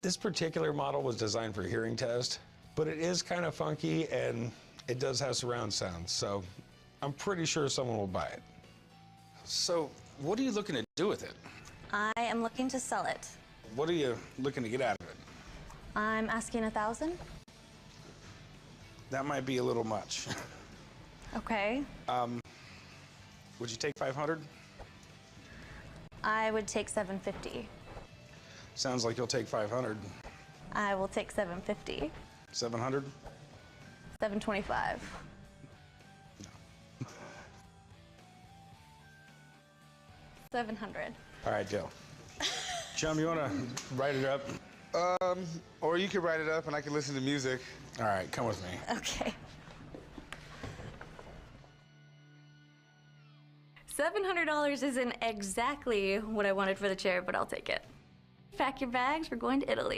This particular model was designed for hearing test, but it is kind of funky and it does have surround sound, so I'm pretty sure someone will buy it. So, what are you looking to do with it? I am looking to sell it. What are you looking to get out of it? I'm asking 1,000. That might be a little much. Okay. Would you take 500? I would take 750. Sounds like you'll take 500. I will take 750. 700? 725. No. 700. All right, Joe. Chum, you want to write it up? Or you can write it up and I can listen to music. All right, come with me. Okay. $700 isn't exactly what I wanted for the chair, but I'll take it. Pack your bags, we're going to Italy.